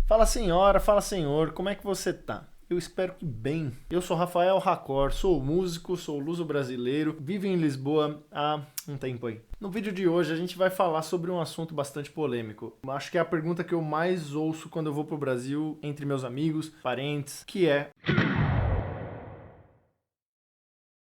Fala senhora, fala senhor, como é que você tá? Eu espero que bem. Eu sou Rafael Racor, sou músico, sou luso-brasileiro, vivo em Lisboa há um tempo aí. No vídeo de hoje a gente vai falar sobre um assunto bastante polêmico. Acho que é a pergunta que eu mais ouço quando eu vou pro Brasil, entre meus amigos, parentes, que é: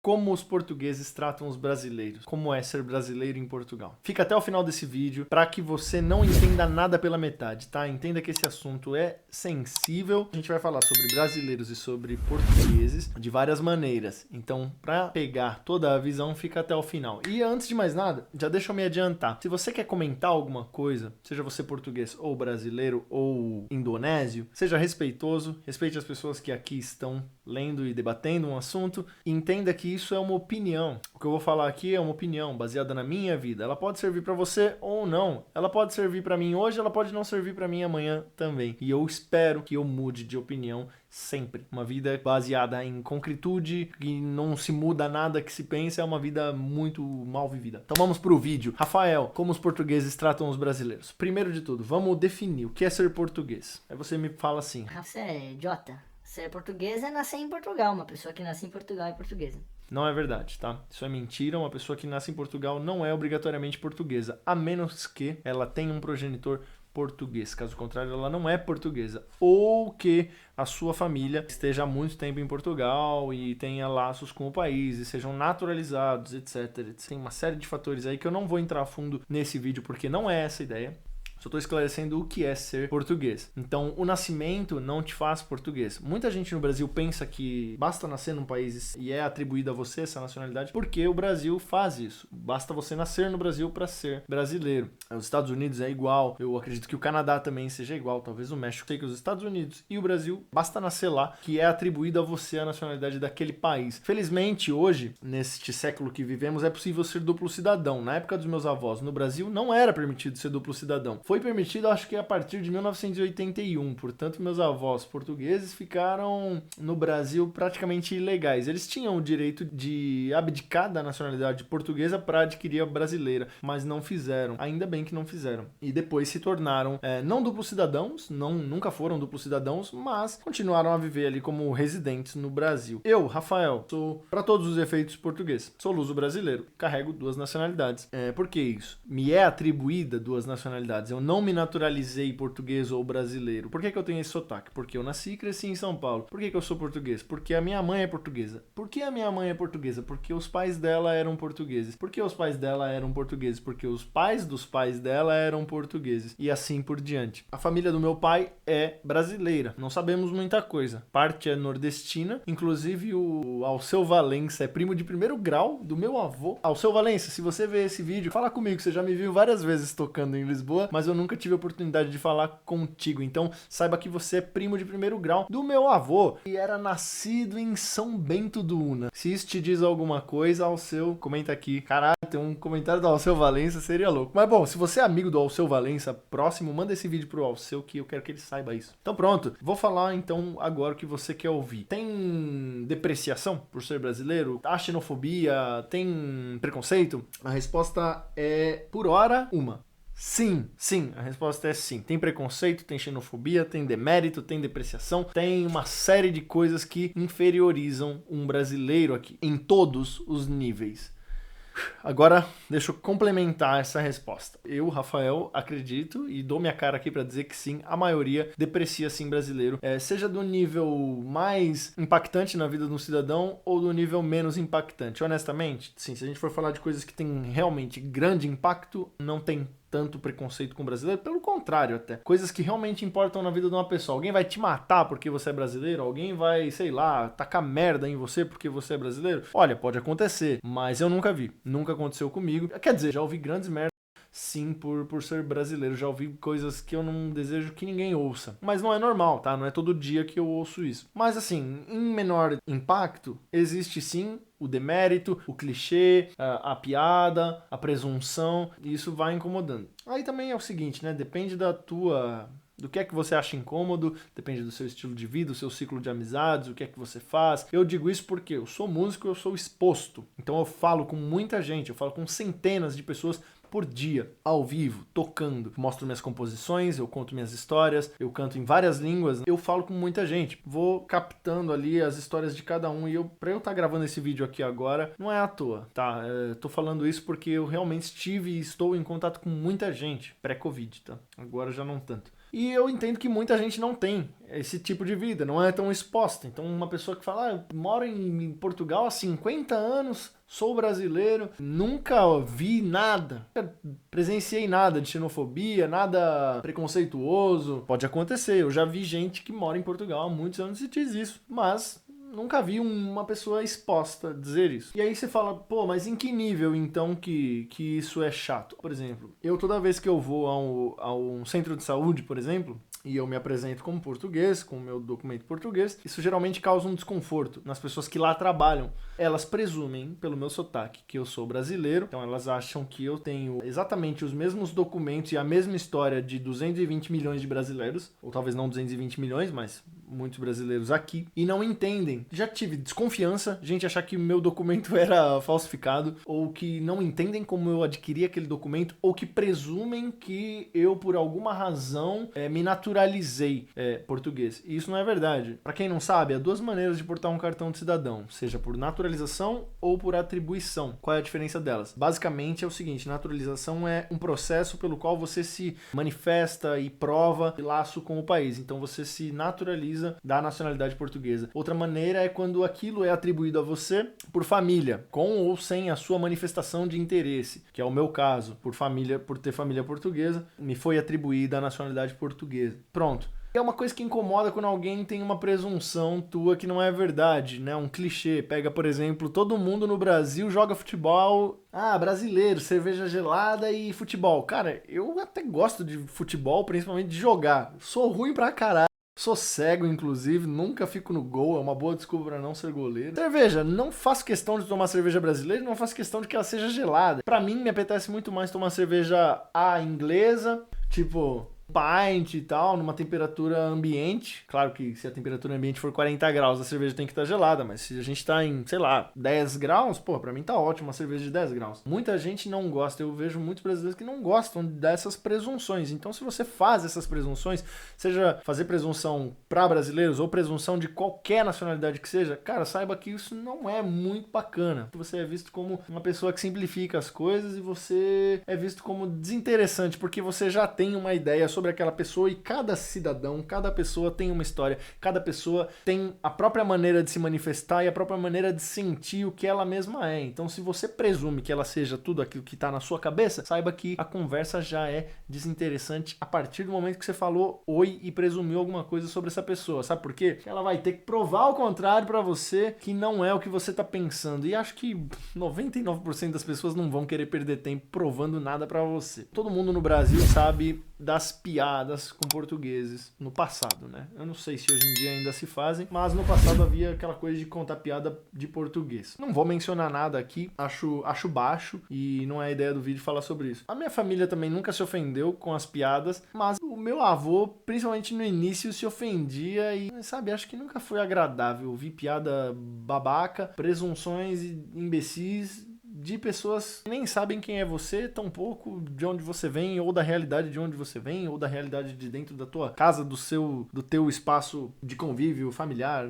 como os portugueses tratam os brasileiros? Como é ser brasileiro em Portugal? Fica até o final desse vídeo para que você não entenda nada pela metade, tá? Entenda que esse assunto é sensível. A gente vai falar sobre brasileiros e sobre portugueses de várias maneiras. Então, para pegar toda a visão, fica até o final. E antes de mais nada, já deixa eu me adiantar. Se você quer comentar alguma coisa, seja você português ou brasileiro ou indonésio, seja respeitoso, respeite as pessoas que aqui estão lendo e debatendo um assunto, e entenda que isso é uma opinião. O que eu vou falar aqui é uma opinião baseada na minha vida. Ela pode servir para você ou não. Ela pode servir para mim hoje, ela pode não servir para mim amanhã também. E eu espero que eu mude de opinião sempre. Uma vida baseada em concretude, que não se muda nada que se pensa, é uma vida muito mal vivida. Então vamos pro vídeo. Rafael, como os portugueses tratam os brasileiros? Primeiro de tudo, vamos definir o que é ser português. Aí você me fala assim: Você é idiota? Ser português é nascer em Portugal. Uma pessoa que nasce em Portugal é portuguesa. não é verdade, tá? Isso é mentira. Uma pessoa que nasce em Portugal não é obrigatoriamente portuguesa, a menos que ela tenha um progenitor português. Caso contrário, ela não é portuguesa. Ou que a sua família esteja há muito tempo em Portugal e tenha laços com o país e sejam naturalizados, etc. Tem uma série de fatores aí que eu não vou entrar a fundo nesse vídeo porque não é essa a ideia. Só estou esclarecendo o que é ser português. Então, o nascimento não te faz português. Muita gente no Brasil pensa que basta nascer num país e é atribuída a você essa nacionalidade, porque o Brasil faz isso. Basta você nascer no Brasil para ser brasileiro. Os Estados Unidos é igual. Eu acredito que o Canadá também seja igual. Talvez o México. Sei que os Estados Unidos e o Brasil, basta nascer lá, que é atribuída a você a nacionalidade daquele país. Felizmente, hoje, neste século que vivemos, é possível ser duplo cidadão. Na época dos meus avós, no Brasil, não era permitido ser duplo cidadão. Foi permitido, acho que a partir de 1981. Portanto, meus avós portugueses ficaram no Brasil praticamente ilegais. Eles tinham o direito de abdicar da nacionalidade portuguesa para adquirir a brasileira, mas não fizeram. Ainda bem que não fizeram. E depois se tornaram não duplos cidadãos, nunca foram duplos cidadãos, mas continuaram a viver ali como residentes no Brasil. Eu, Rafael, sou, para todos os efeitos, português. Sou luso-brasileiro. Carrego duas nacionalidades. Por que isso? Me é atribuída duas nacionalidades. Eu não me naturalizei português ou brasileiro. Por que eu tenho esse sotaque? Porque eu nasci e cresci em São Paulo. Por que eu sou português? Porque a minha mãe é portuguesa. Por que a minha mãe é portuguesa? Porque os pais dela eram portugueses. Por que os pais dela eram portugueses? Porque os pais dos pais dela eram portugueses. E assim por diante. A família do meu pai é brasileira. Não sabemos muita coisa. Parte é nordestina. Inclusive o Alceu Valença é primo de primeiro grau do meu avô. Alceu Valença, se você ver esse vídeo, fala comigo. Você já me viu várias vezes tocando em Lisboa, mas eu nunca tive a oportunidade de falar contigo. Então, saiba que você é primo de primeiro grau do meu avô, e era nascido em São Bento do Una. Se isso te diz alguma coisa, Alceu, comenta aqui. Caralho, tem um comentário do Alceu Valença, seria louco. Mas bom, se você é amigo do Alceu Valença próximo, manda esse vídeo pro Alceu que eu quero que ele saiba isso. Então pronto, vou falar então agora o que você quer ouvir. Tem depreciação por ser brasileiro? Há xenofobia? Tem preconceito? A resposta é, por hora, uma. Sim, a resposta é sim. Tem preconceito, tem xenofobia, tem demérito, tem depreciação, tem uma série de coisas que inferiorizam um brasileiro aqui, em todos os níveis. Agora, deixa eu complementar essa resposta. Eu, Rafael, acredito e dou minha cara aqui para dizer que sim, a maioria deprecia sim brasileiro, seja do nível mais impactante na vida de um cidadão ou do nível menos impactante. Honestamente, sim, se a gente for falar de coisas que têm realmente grande impacto, não tem tanto preconceito com o brasileiro, pelo contrário até. Coisas que realmente importam na vida de uma pessoa. Alguém vai te matar porque você é brasileiro? Alguém vai, sei lá, tacar merda em você porque você é brasileiro? Olha, pode acontecer, mas eu nunca vi. Nunca aconteceu comigo. Quer dizer, já ouvi grandes merdas, sim, por ser brasileiro. Já ouvi coisas que eu não desejo que ninguém ouça. Mas não é normal, tá? Não é todo dia que eu ouço isso. Mas assim, em menor impacto, existe sim o demérito, o clichê, a piada, a presunção, e isso vai incomodando. Aí também é o seguinte, né? Depende do que é que você acha incômodo, depende do seu estilo de vida, do seu ciclo de amizades, o que é que você faz. Eu digo isso porque eu sou músico, eu sou exposto. Então eu falo com muita gente, eu falo com centenas de pessoas por dia, ao vivo, tocando. Mostro minhas composições, eu conto minhas histórias, eu canto em várias línguas, eu falo com muita gente. Vou captando ali as histórias de cada um e pra eu estar gravando esse vídeo aqui agora, não é à toa, tá? Tô falando isso porque eu realmente estive e estou em contato com muita gente pré-Covid, tá? Agora já não tanto. E eu entendo que muita gente não tem esse tipo de vida, não é tão exposta. Então uma pessoa que fala, moro em Portugal há 50 anos, sou brasileiro, nunca vi nada, nunca presenciei nada de xenofobia, nada preconceituoso. Pode acontecer, eu já vi gente que mora em Portugal há muitos anos e diz isso, mas nunca vi uma pessoa exposta dizer isso. E aí você fala, pô, mas em que nível então que isso é chato? Por exemplo, eu toda vez que eu vou a um centro de saúde, por exemplo, e eu me apresento como português, com o meu documento português, isso geralmente causa um desconforto nas pessoas que lá trabalham. Elas presumem, pelo meu sotaque, que eu sou brasileiro, então elas acham que eu tenho exatamente os mesmos documentos e a mesma história de 220 milhões de brasileiros, ou talvez não 220 milhões, mas muitos brasileiros aqui, e não entendem. Já tive desconfiança, gente achar que o meu documento era falsificado, ou que não entendem como eu adquiri aquele documento, ou que presumem que eu, por alguma razão, me naturalizei português. E isso não é verdade. Para quem não sabe, há duas maneiras de portar um cartão de cidadão, seja por naturalização ou por atribuição. Qual é a diferença delas? Basicamente é o seguinte, naturalização é um processo pelo qual você se manifesta e prova de laço com o país. Então você se naturaliza da nacionalidade portuguesa. Outra maneira é quando aquilo é atribuído a você por família, com ou sem a sua manifestação de interesse, que é o meu caso, por ter família portuguesa, me foi atribuída a nacionalidade portuguesa. Pronto. É uma coisa que incomoda quando alguém tem uma presunção tua que não é verdade, né? Um clichê. Pega, por exemplo, todo mundo no Brasil joga futebol. Ah, brasileiro, cerveja gelada e futebol. Cara, eu até gosto de futebol, principalmente de jogar. Sou ruim pra caralho. Sou cego, inclusive, nunca fico no gol, é uma boa desculpa pra não ser goleiro. Cerveja, não faço questão de tomar cerveja brasileira, não faço questão de que ela seja gelada. Pra mim, me apetece muito mais tomar cerveja inglesa, tipo pint e tal, numa temperatura ambiente. Claro que se a temperatura ambiente for 40 graus, a cerveja tem que estar gelada, mas se a gente tá em, sei lá, 10 graus, pô, pra mim tá ótimo uma cerveja de 10 graus. Muita gente não gosta, eu vejo muitos brasileiros que não gostam dessas presunções. Então, se você faz essas presunções, seja fazer presunção pra brasileiros ou presunção de qualquer nacionalidade que seja, cara, saiba que isso não é muito bacana. Você é visto como uma pessoa que simplifica as coisas e você é visto como desinteressante, porque você já tem uma ideia sobre aquela pessoa e cada cidadão, cada pessoa tem uma história, cada pessoa tem a própria maneira de se manifestar e a própria maneira de sentir o que ela mesma é. Então, se você presume que ela seja tudo aquilo que está na sua cabeça, saiba que a conversa já é desinteressante a partir do momento que você falou oi e presumiu alguma coisa sobre essa pessoa. Sabe por quê? Ela vai ter que provar o contrário para você, que não é o que você tá pensando. E acho que 99% das pessoas não vão querer perder tempo provando nada para você. Todo mundo no Brasil sabe das piadas com portugueses no passado, né? Eu não sei se hoje em dia ainda se fazem, mas no passado havia aquela coisa de contar piada de português. Não vou mencionar nada aqui, acho baixo e não é a ideia do vídeo falar sobre isso. A minha família também nunca se ofendeu com as piadas, mas o meu avô, principalmente no início, se ofendia e, sabe, acho que nunca foi agradável ouvir piada babaca, presunções imbecis de pessoas que nem sabem quem é você, tampouco de onde você vem, ou da realidade de onde você vem, ou da realidade de dentro da tua casa, do teu espaço de convívio familiar,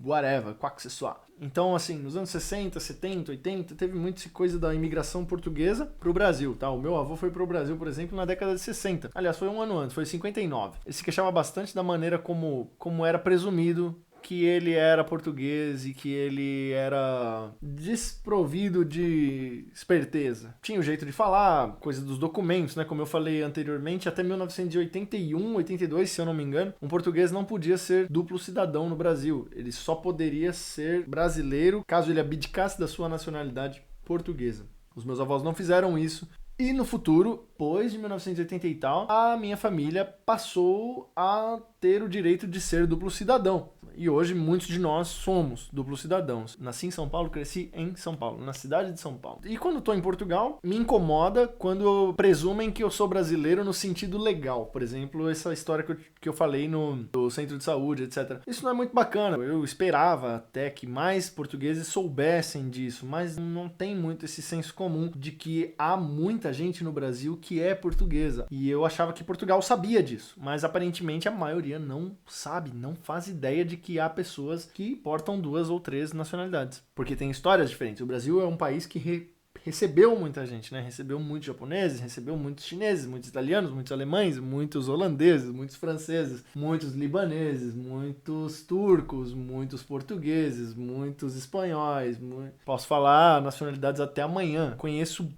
whatever, qual que você soar. Então, assim, nos anos 60, 70, 80, teve muita coisa da imigração portuguesa pro Brasil, tá? O meu avô foi pro Brasil, por exemplo, na década de 60. Aliás, foi um ano antes, foi 59. Ele se queixava bastante da maneira como era presumido que ele era português e que ele era desprovido de esperteza. Tinha o jeito de falar, coisa dos documentos, né? Como eu falei anteriormente, até 1981, 82, se eu não me engano, um português não podia ser duplo cidadão no Brasil. Ele só poderia ser brasileiro caso ele abdicasse da sua nacionalidade portuguesa. Os meus avós não fizeram isso. E no futuro, depois de 1980 e tal, a minha família passou a ter o direito de ser duplo cidadão. E hoje muitos de nós somos duplos cidadãos. Nasci em São Paulo, cresci em São Paulo, na cidade de São Paulo. E quando eu tô em Portugal, me incomoda quando presumem que eu sou brasileiro no sentido legal. Por exemplo, essa história que eu falei no centro de saúde, etc. Isso não é muito bacana. Eu esperava até que mais portugueses soubessem disso, mas não tem muito esse senso comum de que há muita gente no Brasil que é portuguesa. E eu achava que Portugal sabia disso, mas aparentemente a maioria não sabe, não faz ideia de que há pessoas que portam 2 ou 3 nacionalidades, porque tem histórias diferentes. O Brasil é um país que recebeu muita gente, né? Recebeu muitos japoneses, recebeu muitos chineses, muitos italianos, muitos alemães, muitos holandeses, muitos franceses, muitos libaneses, muitos turcos, muitos portugueses, muitos espanhóis. Posso falar nacionalidades até amanhã. Conheço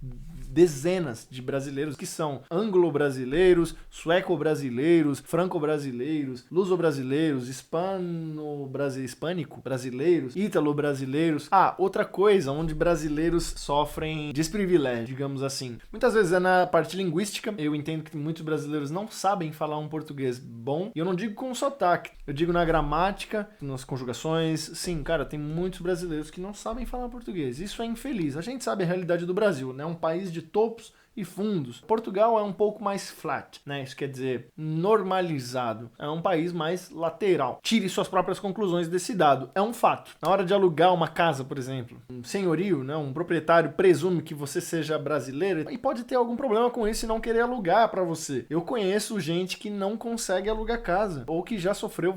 dezenas de brasileiros que são anglo-brasileiros, sueco-brasileiros, franco-brasileiros, luso-brasileiros, hispânico-brasileiros, ítalo-brasileiros. Outra coisa onde brasileiros sofrem desprivilégio, digamos assim. Muitas vezes é na parte linguística. Eu entendo que muitos brasileiros não sabem falar um português bom. E eu não digo com sotaque. Eu digo na gramática, nas conjugações. Sim, cara, tem muitos brasileiros que não sabem falar português. Isso é infeliz. A gente sabe a realidade do Brasil, né? Um país de topos e fundos. Portugal é um pouco mais flat, né? Isso quer dizer normalizado. É um país mais lateral. Tire suas próprias conclusões desse dado. É um fato. Na hora de alugar uma casa, por exemplo, um senhorio, né? Um proprietário presume que você seja brasileiro e pode ter algum problema com isso e não querer alugar para você. Eu conheço gente que não consegue alugar casa ou que já sofreu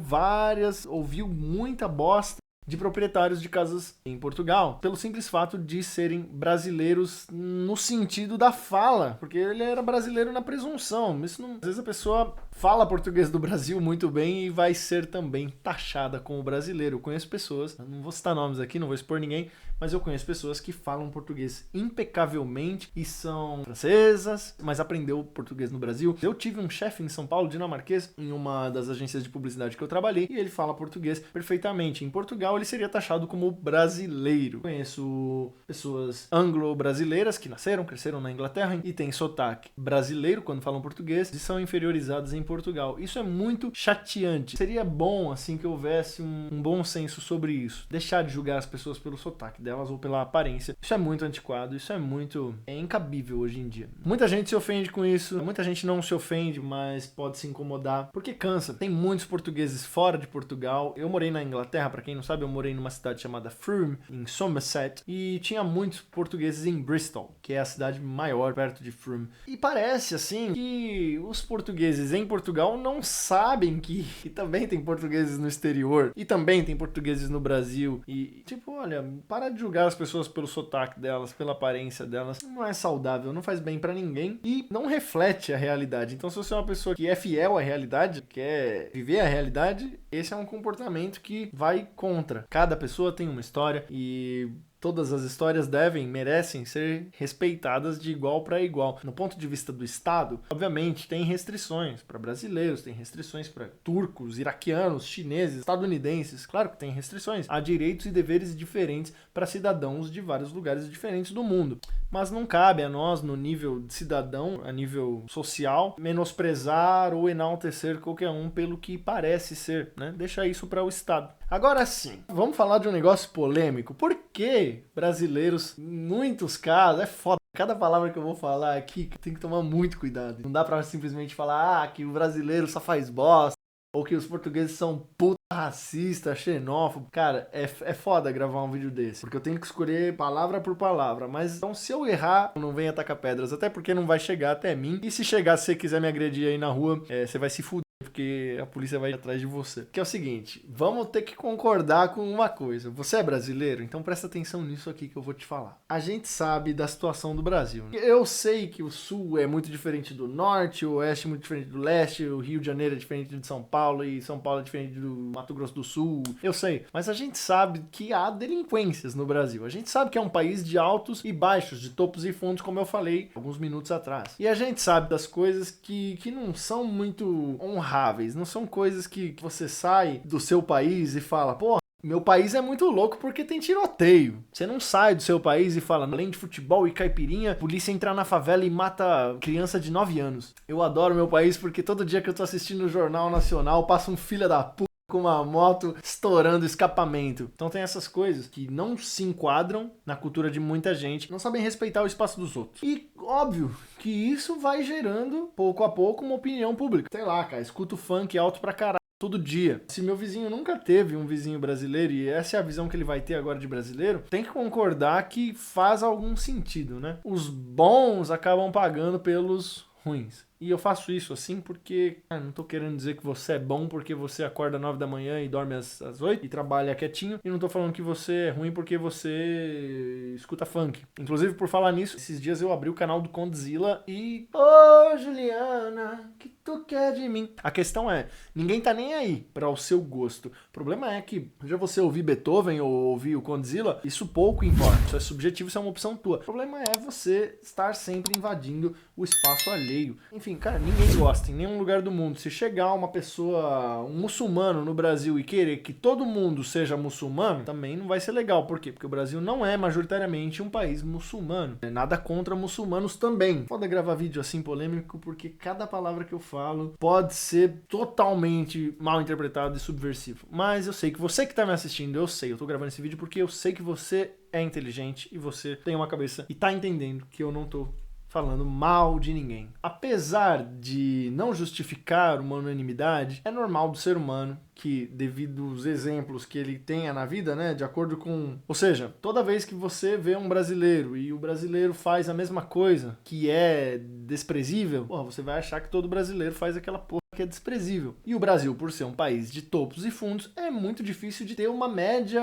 ouviu muita bosta de proprietários de casas em Portugal, pelo simples fato de serem brasileiros no sentido da fala, porque ele era brasileiro na presunção. Às vezes a pessoa fala português do Brasil muito bem e vai ser também taxada como brasileiro. Eu conheço pessoas, não vou citar nomes aqui, não vou expor ninguém, mas eu conheço pessoas que falam português impecavelmente e são francesas, mas aprendeu português no Brasil. Eu tive um chefe em São Paulo, dinamarquês, em uma das agências de publicidade que eu trabalhei, e ele fala português perfeitamente. Em Portugal, ele seria taxado como brasileiro. Conheço pessoas anglo-brasileiras que nasceram, cresceram na Inglaterra e têm sotaque brasileiro quando falam português e são inferiorizadas em Portugal. Isso é muito chateante. Seria bom, assim, que houvesse um bom senso sobre isso. Deixar de julgar as pessoas pelo sotaque delas ou pela aparência. Isso é muito antiquado, isso é muito incabível hoje em dia. Muita gente se ofende com isso, muita gente não se ofende, mas pode se incomodar, porque cansa. Tem muitos portugueses fora de Portugal. Eu morei na Inglaterra, pra quem não sabe, eu morei numa cidade chamada Frome, em Somerset, e tinha muitos portugueses em Bristol, que é a cidade maior perto de Frome. E parece, assim, que os portugueses em Portugal não sabem que também tem portugueses no exterior, e também tem portugueses no Brasil. E, tipo, olha, para de julgar as pessoas pelo sotaque delas, pela aparência delas. Não é saudável, não faz bem pra ninguém e não reflete a realidade. Então, se você é uma pessoa que é fiel à realidade, quer viver a realidade, esse é um comportamento que vai contra. Cada pessoa tem uma história e todas as histórias merecem ser respeitadas de igual para igual. No ponto de vista do Estado, obviamente, tem restrições para brasileiros, tem restrições para turcos, iraquianos, chineses, estadunidenses. Claro que tem restrições. Há direitos e deveres diferentes para cidadãos de vários lugares diferentes do mundo. Mas não cabe a nós, no nível de cidadão, a nível social, menosprezar ou enaltecer qualquer um pelo que parece ser, né? Deixa isso para o Estado. Agora sim, vamos falar de um negócio polêmico. Por que brasileiros, em muitos casos, é foda. Cada palavra que eu vou falar aqui tem que tomar muito cuidado. Não dá pra simplesmente falar que o brasileiro só faz bosta, ou que os portugueses são puta racista, xenófobo. Cara, é foda gravar um vídeo desse, porque eu tenho que escolher palavra por palavra. Mas então, se eu errar, não venha atacar pedras, até porque não vai chegar até mim. E se chegar, se você quiser me agredir aí na rua, você vai se fuder, porque a polícia vai ir atrás de você. Que é o seguinte, vamos ter que concordar com uma coisa. Você é brasileiro? Então presta atenção nisso aqui que eu vou te falar. A gente sabe da situação do Brasil. Eu sei que o Sul é muito diferente do Norte, o Oeste é muito diferente do Leste, o Rio de Janeiro é diferente de São Paulo e São Paulo é diferente do Mato Grosso do Sul. Eu sei. Mas a gente sabe que há delinquências no Brasil. A gente sabe que é um país de altos e baixos, de topos e fundos, como eu falei alguns minutos atrás. E a gente sabe das coisas que não são muito honradas. Não são coisas que você sai do seu país e fala, pô, meu país é muito louco porque tem tiroteio. Você não sai do seu país e fala, além de futebol e caipirinha, a polícia entra na favela e mata criança de 9 anos. Eu adoro meu país porque todo dia que eu tô assistindo o Jornal Nacional passa um filho da puta com uma moto estourando o escapamento. Então tem essas coisas que não se enquadram na cultura de muita gente, não sabem respeitar o espaço dos outros. E óbvio que isso vai gerando, pouco a pouco, uma opinião pública. Sei lá, cara, escuto funk alto pra caralho todo dia. Se meu vizinho nunca teve um vizinho brasileiro, e essa é a visão que ele vai ter agora de brasileiro, tem que concordar que faz algum sentido, né? Os bons acabam pagando pelos ruins. E eu faço isso assim porque, não tô querendo dizer que você é bom porque você acorda 9 da manhã e dorme às 8 e trabalha quietinho. E não tô falando que você é ruim porque você escuta funk. Inclusive, por falar nisso, esses dias eu abri o canal do Condzilla e... Ô, Juliana, que tu quer de mim? A questão é, ninguém tá nem aí para o seu gosto. O problema é que, já você ouvir Beethoven ou ouvir o Condzilla, isso pouco importa. Isso é subjetivo, isso é uma opção tua. O problema é você estar sempre invadindo o espaço alheio. Enfim, cara, ninguém gosta em nenhum lugar do mundo. Se chegar uma pessoa, um muçulmano no Brasil e querer que todo mundo seja muçulmano, também não vai ser legal. Por quê? Porque o Brasil não é majoritariamente um país muçulmano. É nada contra muçulmanos também. Foda gravar vídeo assim polêmico, porque cada palavra que eu falo pode ser totalmente mal interpretado e subversivo. Mas eu sei que você que tá me assistindo, eu tô gravando esse vídeo porque eu sei que você é inteligente e você tem uma cabeça e tá entendendo que eu não tô falando mal de ninguém. Apesar de não justificar uma unanimidade, é normal do ser humano que, devido aos exemplos que ele tenha na vida, né, de acordo com... Ou seja, toda vez que você vê um brasileiro e o brasileiro faz a mesma coisa que é desprezível, você vai achar que todo brasileiro faz aquela porra que é desprezível. E o Brasil, por ser um país de topos e fundos, é muito difícil de ter uma média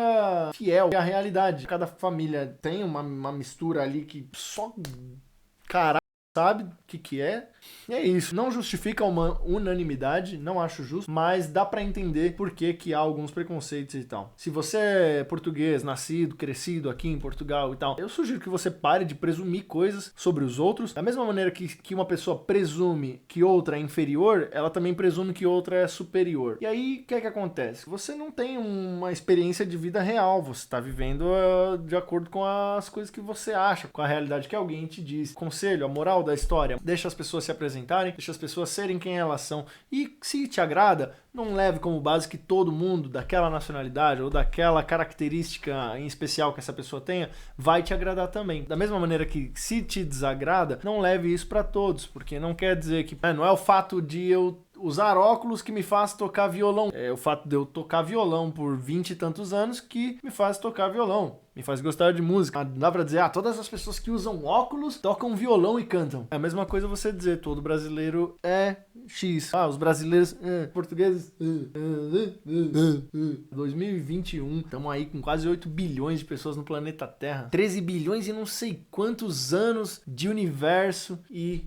fiel à realidade. Cada família tem uma mistura ali que só... Caralho, sabe o que é? E é isso. Não justifica uma unanimidade, não acho justo, mas dá pra entender por que há alguns preconceitos e tal. Se você é português, nascido, crescido aqui em Portugal e tal, eu sugiro que você pare de presumir coisas sobre os outros. Da mesma maneira que uma pessoa presume que outra é inferior, ela também presume que outra é superior. E aí, o que é que acontece? Você não tem uma experiência de vida real, você tá vivendo de acordo com as coisas que você acha, com a realidade que alguém te diz. Conselho, a moral da história, deixa as pessoas se apresentarem, deixa as pessoas serem quem elas são. E se te agrada, não leve como base que todo mundo daquela nacionalidade ou daquela característica em especial que essa pessoa tenha vai te agradar também. Da mesma maneira que se te desagrada, não leve isso para todos, porque não quer dizer que não é o fato de eu usar óculos que me faz tocar violão. É o fato de eu tocar violão por 20 e tantos anos que me faz tocar violão. Me faz gostar de música. Não dá pra dizer, todas as pessoas que usam óculos tocam violão e cantam. É a mesma coisa você dizer, todo brasileiro é X. Os brasileiros, portugueses, 2021, estamos aí com quase 8 bilhões de pessoas no planeta Terra. 13 bilhões e não sei quantos anos de universo e...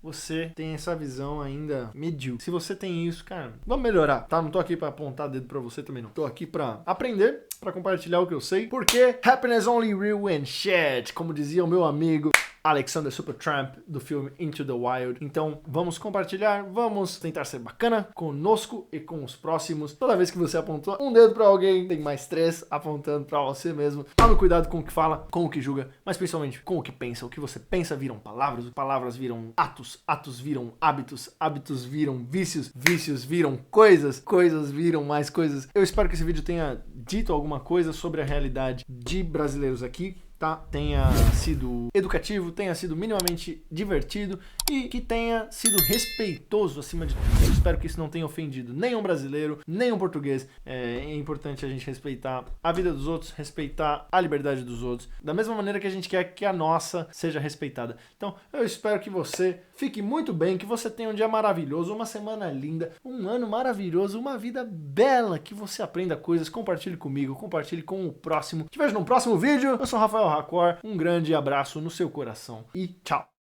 você tem essa visão ainda medíocre. Se você tem isso, cara, vamos melhorar, tá? Não tô aqui pra apontar dedo pra você também, não. Tô aqui pra aprender, pra compartilhar o que eu sei, porque happiness only real when shared, como dizia o meu amigo Alexander Supertramp, do filme Into the Wild. Então, vamos compartilhar, vamos tentar ser bacana conosco e com os próximos. Toda vez que você apontou um dedo pra alguém, tem mais 3 apontando pra você mesmo. Tome cuidado com o que fala, com o que julga, mas principalmente com o que pensa. O que você pensa viram palavras, palavras viram atos, atos viram hábitos, hábitos viram vícios, vícios viram coisas, coisas viram mais coisas. Eu espero que esse vídeo tenha dito alguma coisa sobre a realidade de brasileiros aqui, tá? Tenha sido educativo, tenha sido minimamente divertido e que tenha sido respeitoso acima de tudo. Eu espero que isso não tenha ofendido nenhum brasileiro, nenhum português. É importante a gente respeitar a vida dos outros, respeitar a liberdade dos outros, da mesma maneira que a gente quer que a nossa seja respeitada. Então, eu espero que você fique muito bem, que você tenha um dia maravilhoso, uma semana linda, um ano maravilhoso, uma vida bela, que você aprenda coisas, compartilhe comigo, compartilhe com o próximo. Te vejo no próximo vídeo. Eu sou o Rafael Racor, um grande abraço no seu coração e tchau!